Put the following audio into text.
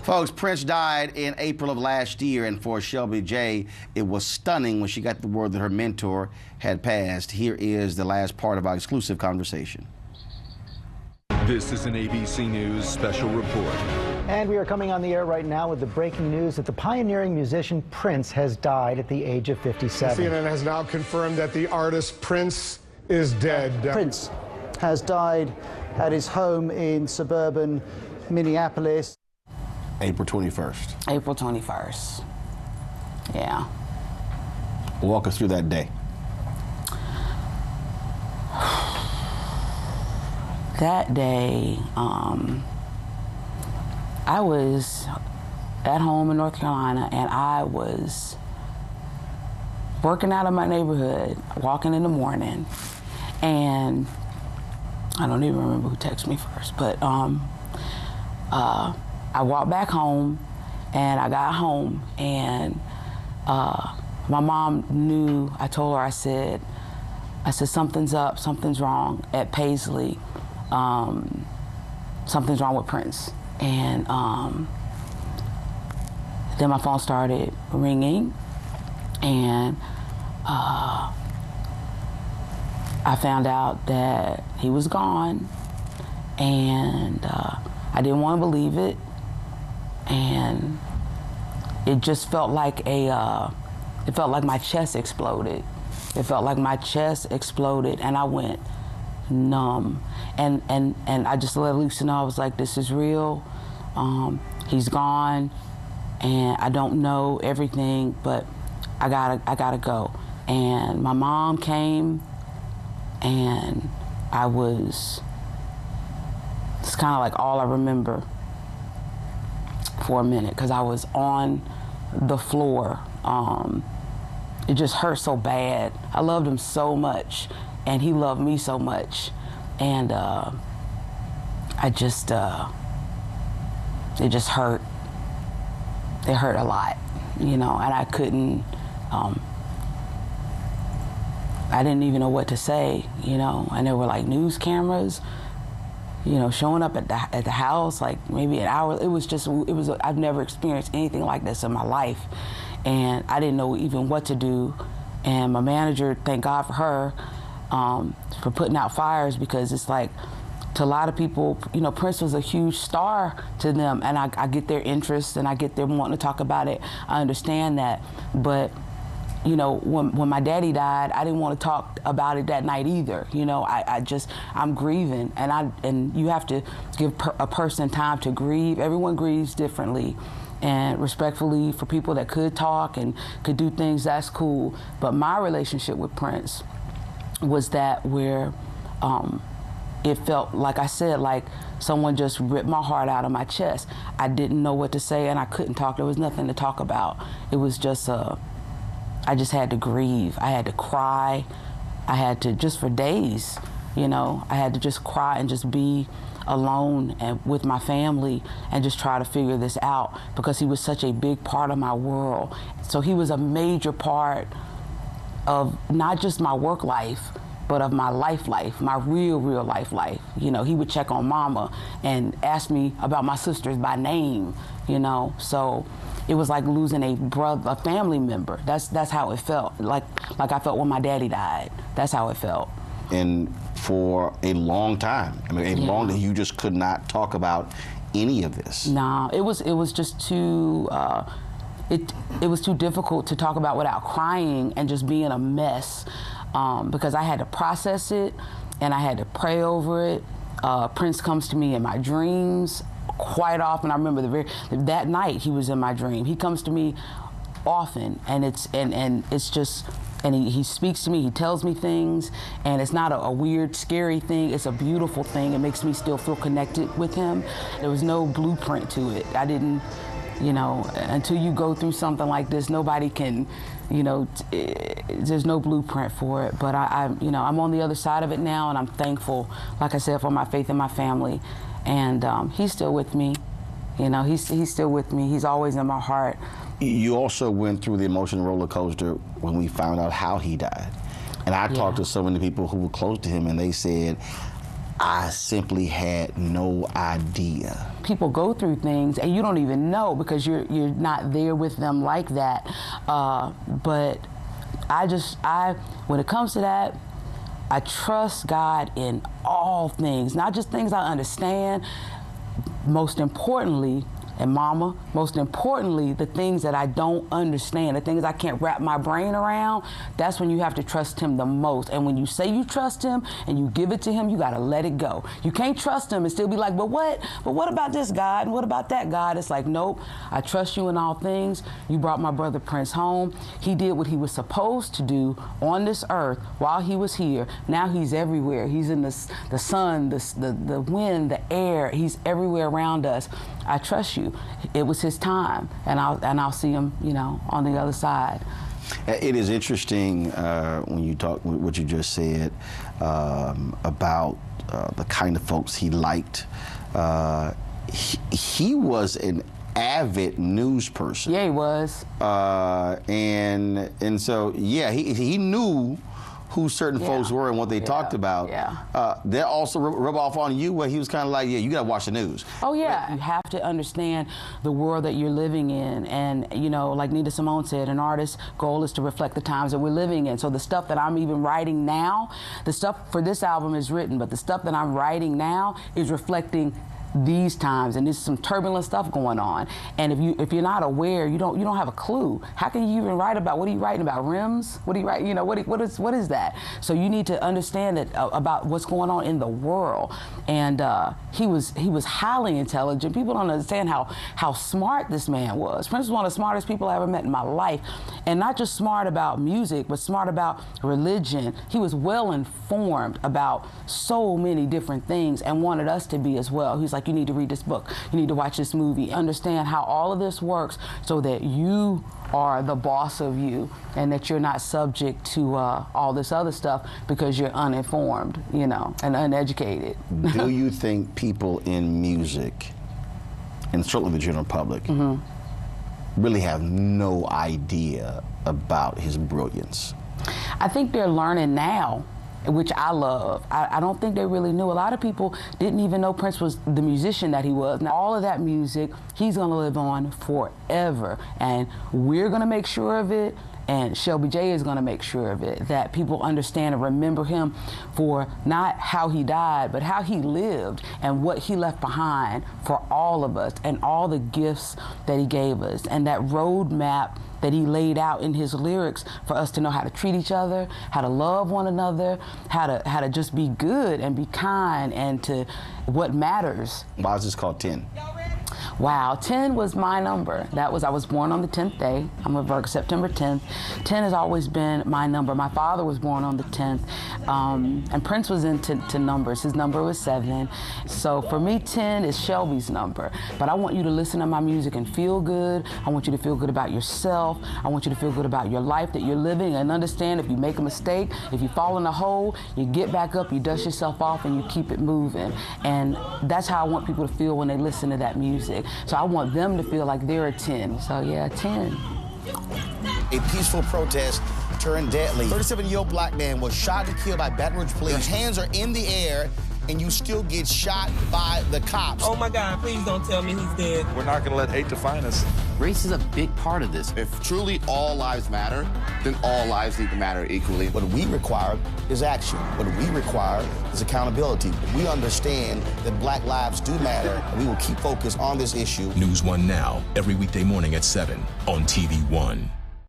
Folks, Prince died in April of last year, and for Shelby J, it was stunning when she got the word that her mentor had passed. Here is the last part of our exclusive conversation. This is an ABC News special report. And we are coming on the air right now with the breaking news that the pioneering musician Prince has died at the age of 57. CNN has now confirmed that the artist Prince is dead. Prince has died at his home in suburban Minneapolis. April 21st. April 21st. Yeah. Walk us through that day. That day, I was at home in North Carolina, and I was working out of my neighborhood, walking in the morning, and I don't even remember who texted me first, but I walked back home, and I got home, and my mom knew. I told her, I said, something's up, something's wrong at Paisley. Something's wrong with Prince. And then my phone started ringing, and I found out that he was gone, and I didn't want to believe it, and it just felt like it felt like my chest exploded. It felt like my chest exploded, and I went numb, and I just let loose, and I was like, this is real. He's gone, and I don't know everything, but I gotta go. And my mom came, and it's kind of like all I remember for a minute, because I was on the floor. It just hurt so bad. I loved him so much, and he loved me so much, and it just hurt. It hurt a lot, you know, and I couldn't, I didn't even know what to say, you know, and there were like news cameras, you know, showing up at the house, like maybe an hour. I've never experienced anything like this in my life, and I didn't know even what to do. And my manager, thank God for her, for putting out fires, because it's like, to a lot of people, you know, Prince was a huge star to them, and I get their interest, and I get them wanting to talk about it. I understand that, but you know, when my daddy died, I didn't want to talk about it that night either. You know, I'm grieving, and you have to give a person time to grieve. Everyone grieves differently, and respectfully, for people that could talk and could do things, that's cool. But my relationship with Prince was that where it felt, like I said, like someone just ripped my heart out of my chest. I didn't know what to say, and I couldn't talk. There was nothing to talk about. It was just I just had to grieve. I had to cry. I had to, just for days, you know, I had to just cry and just be alone and with my family and just try to figure this out, because he was such a big part of my world. So he was a major part of not just my work life, but of my life, my real life. You know, he would check on mama and ask me about my sisters by name, you know. So it was like losing a family member. That's how it felt. Like I felt when my daddy died. That's how it felt. And for a long time, I mean, long time, you just could not talk about any of this. No, it was just too. It was too difficult to talk about without crying and just being a mess, because I had to process it and I had to pray over it. Prince comes to me in my dreams quite often. I remember that night he was in my dream. He comes to me often, and it's just, and he speaks to me. He tells me things, and it's not a weird, scary thing. It's a beautiful thing. It makes me still feel connected with him. There was no blueprint to it. I didn't. You know, until you go through something like this, nobody can, you know, there's no blueprint for it. But you know, I'm on the other side of it now, and I'm thankful, like I said, for my faith in my family. And he's still with me. You know, he's still with me. He's always in my heart. You also went through the emotional roller coaster when we found out how he died. And I talked to so many people who were close to him, and they said, I simply had no idea. People go through things and you don't even know because you're not there with them like that. But when it comes to that, I trust God in all things, not just things I understand. Most importantly, and Mama, most importantly, the things that I don't understand, the things I can't wrap my brain around, that's when you have to trust him the most. And when you say you trust him and you give it to him, you gotta let it go. You can't trust him and still be like, but what about this God? And what about that God? It's like, nope, I trust you in all things. You brought my brother Prince home. He did what he was supposed to do on this earth while he was here. Now he's everywhere. He's in the sun, the wind, the air. He's everywhere around us. I trust you. It was his time, and I'll see him, on the other side. It is interesting when you talk what you just said about the kind of folks he liked. He was an avid news person. Yeah, he was. And so he knew who certain folks were and what they talked about. Yeah. That also rub off on you where he was kind of like, you gotta watch the news. Oh yeah, you have to understand the world that you're living in, and like Nina Simone said, an artist's goal is to reflect the times that we're living in. So the stuff that I'm even writing now, the stuff for this album is written, but the stuff that I'm writing now is reflecting these times, and there's some turbulent stuff going on. And if you're not aware, you don't have a clue. How can you even write about, what are you writing about, rims? What do you write? What is that? So you need to understand that about what's going on in the world. And he was highly intelligent. People don't understand how smart this man was. Prince was one of the smartest people I ever met in my life, and not just smart about music, but smart about religion. He was well informed about so many different things and wanted us to be as well. He's like, you need to read this book, you need to watch this movie, understand how all of this works so that you are the boss of you and that you're not subject to all this other stuff because you're uninformed, and uneducated. Do you think people in music, and certainly the general public, really have no idea about his brilliance? I think they're learning now, which I love. I don't think they really knew. A lot of people didn't even know Prince was the musician that he was. Now, all of that music, he's gonna live on forever. And we're gonna make sure of it, and Shelby J is gonna make sure of it, that people understand and remember him for not how he died, but how he lived and what he left behind for all of us and all the gifts that he gave us, and that roadmap that he laid out in his lyrics for us to know how to treat each other, how to love one another, how to just be good and be kind, and to what matters. Why is this called 10? Wow, 10 was my number. I was born on the 10th day. I'm a Virgo, September 10th. 10 has always been my number. My father was born on the 10th, and Prince was into numbers. His number was 7. So for me, 10 is Shelby's number. But I want you to listen to my music and feel good. I want you to feel good about yourself. I want you to feel good about your life that you're living, and understand if you make a mistake, if you fall in a hole, you get back up, you dust yourself off, and you keep it moving. And that's how I want people to feel when they listen to that music. So I want them to feel like they're a 10. So yeah, 10. A peaceful protest turned deadly. 37-year-old black man was shot and killed by Baton Rouge police. His hands are in the air, and you still get shot by the cops. Oh my God, please don't tell me he's dead. We're not gonna let hate define us. Race is a big part of this. If truly all lives matter, then all lives need to matter equally. What we require is action. What we require is accountability. We understand that black lives do matter, and we will keep focused on this issue. NewsOne Now, every weekday morning at 7 on TV1.